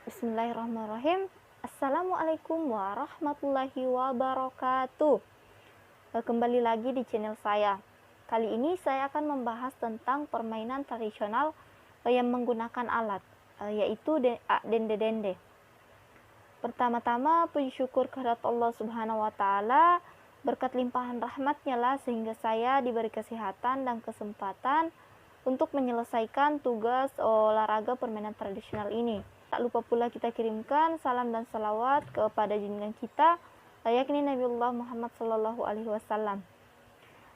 Bismillahirrahmanirrahim. Assalamualaikum warahmatullahi wabarakatuh. Kembali lagi di channel saya. Kali ini saya akan membahas tentang permainan tradisional yang menggunakan alat, yaitu dende-dende. Pertama-tama puji syukur kehadirat Allah Subhanahu wa taala, berkat limpahan rahmatnya lah sehingga saya diberi kesehatan dan kesempatan untuk menyelesaikan tugas olahraga permainan tradisional ini. Tak lupa pula kita kirimkan salam dan salawat kepada junjungan kita, yakni Nabiullah Muhammad Sallallahu Alaihi Wasallam.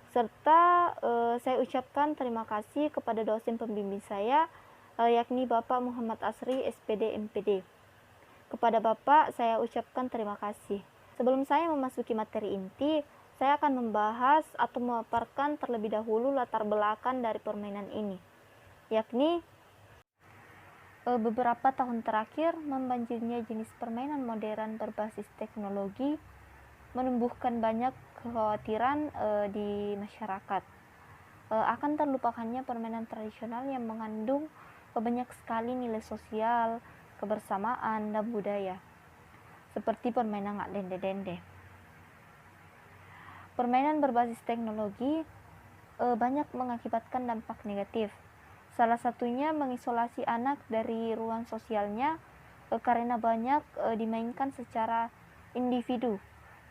Serta saya ucapkan terima kasih kepada dosen pembimbing saya, yakni Bapak Muhammad Asri, SPD MPD. Kepada Bapak saya ucapkan terima kasih. Sebelum saya memasuki materi inti, saya akan membahas atau memaparkan terlebih dahulu latar belakang dari permainan ini, yakni beberapa tahun terakhir membanjirnya jenis permainan modern berbasis teknologi menumbuhkan banyak kekhawatiran di masyarakat akan terlupakannya permainan tradisional yang mengandung banyak sekali nilai sosial, kebersamaan, dan budaya, seperti permainan dende-dende. Permainan berbasis teknologi banyak mengakibatkan dampak negatif. Salah satunya mengisolasi anak dari ruang sosialnya karena banyak dimainkan secara individu.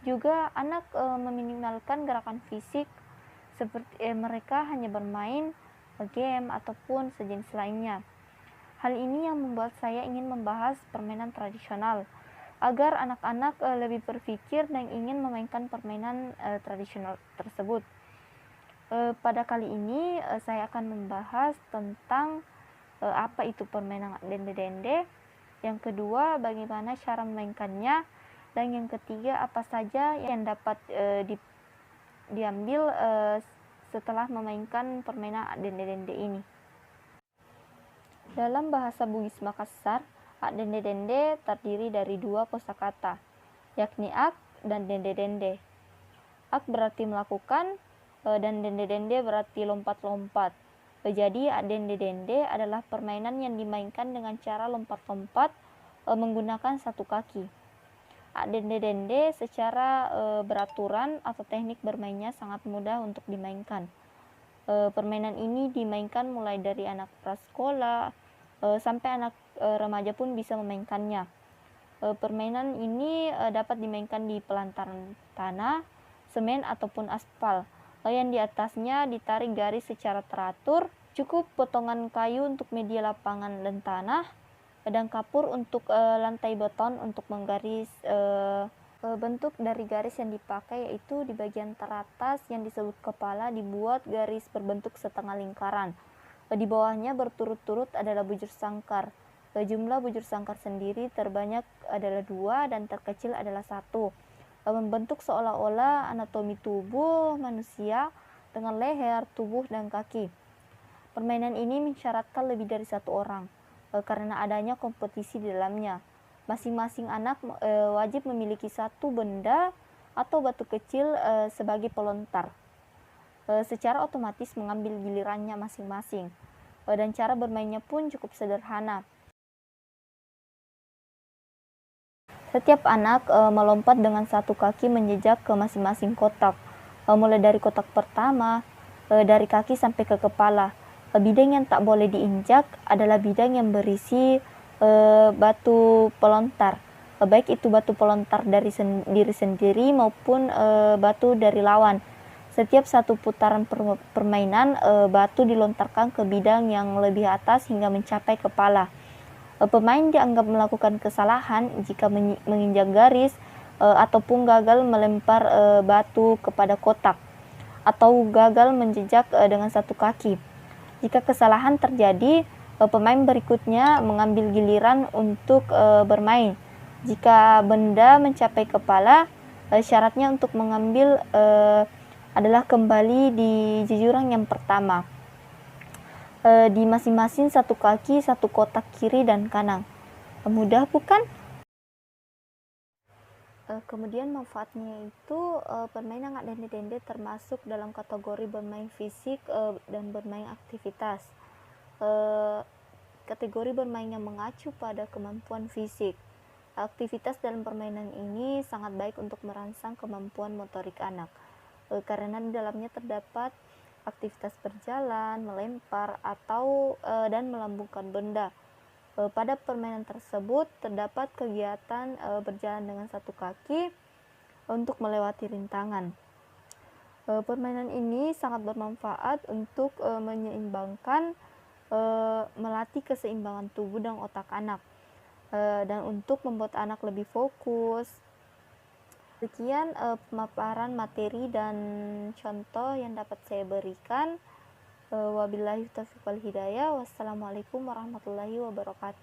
Juga anak meminimalkan gerakan fisik seperti mereka hanya bermain game ataupun sejenis lainnya. Hal ini yang membuat saya ingin membahas permainan tradisional agar anak-anak lebih berpikir dan ingin memainkan permainan tradisional tersebut. Pada kali ini saya akan membahas tentang apa itu permainan dende-dende, yang kedua bagaimana cara memainkannya, dan yang ketiga apa saja yang dapat diambil setelah memainkan permainan dende-dende ini. Dalam bahasa Bugis Makassar, dende-dende terdiri dari dua kosakata, yakni ak dan dende-dende. Ak berarti melakukan, dan dende-dende berarti lompat-lompat. Jadi dende-dende adalah permainan yang dimainkan dengan cara lompat-lompat menggunakan satu kaki. Dende-dende secara beraturan atau teknik bermainnya sangat mudah untuk dimainkan. Permainan ini dimainkan mulai dari anak prasekolah sampai anak remaja pun bisa memainkannya. Permainan ini dapat dimainkan di pelantaran tanah, semen ataupun aspal, yang di atasnya ditarik garis secara teratur. Cukup potongan kayu untuk media lapangan dan tanah, dan kapur untuk lantai beton untuk menggaris. Bentuk dari garis yang dipakai yaitu di bagian teratas yang disebut kepala dibuat garis berbentuk setengah lingkaran. Di bawahnya berturut-turut adalah bujur sangkar. Jumlah bujur sangkar sendiri terbanyak adalah 2 dan terkecil adalah 1. Membentuk seolah-olah anatomi tubuh manusia dengan leher, tubuh, dan kaki. Permainan ini mensyaratkan lebih dari satu orang karena adanya kompetisi di dalamnya. Masing-masing anak wajib memiliki satu benda atau batu kecil sebagai pelontar. Secara otomatis mengambil gilirannya masing-masing. Dan cara bermainnya pun cukup sederhana. Setiap anak melompat dengan satu kaki menjejak ke masing-masing kotak, mulai dari kotak pertama, dari kaki sampai ke kepala. Bidang yang tak boleh diinjak adalah bidang yang berisi batu pelontar, baik itu batu pelontar dari diri sendiri maupun batu dari lawan. Setiap satu putaran permainan, batu dilontarkan ke bidang yang lebih atas hingga mencapai kepala. Pemain dianggap melakukan kesalahan jika menginjak garis ataupun gagal melempar batu kepada kotak, atau gagal menjejak dengan satu kaki. Jika kesalahan terjadi, pemain berikutnya mengambil giliran untuk bermain. Jika benda mencapai kepala, syaratnya untuk mengambil adalah kembali di jurang yang pertama. Di masing-masing satu kaki, satu kotak kiri dan kanan. Mudah bukan? Kemudian manfaatnya itu permainan dende-dende termasuk dalam kategori bermain fisik dan bermain aktivitas. kategori bermain yang mengacu pada kemampuan fisik. Aktivitas dalam permainan ini sangat baik untuk merangsang kemampuan motorik anak, karena di dalamnya terdapat aktivitas berjalan, melempar, atau dan melambungkan benda. Pada permainan tersebut terdapat kegiatan berjalan dengan satu kaki untuk melewati rintangan. Permainan ini sangat bermanfaat untuk menyeimbangkan, melatih keseimbangan tubuh dan otak anak, dan untuk membuat anak lebih fokus. Sekian pemaparan materi dan contoh yang dapat saya berikan. Wabillahi taufiq wal hidayah. Wassalamualaikum warahmatullahi wabarakatuh.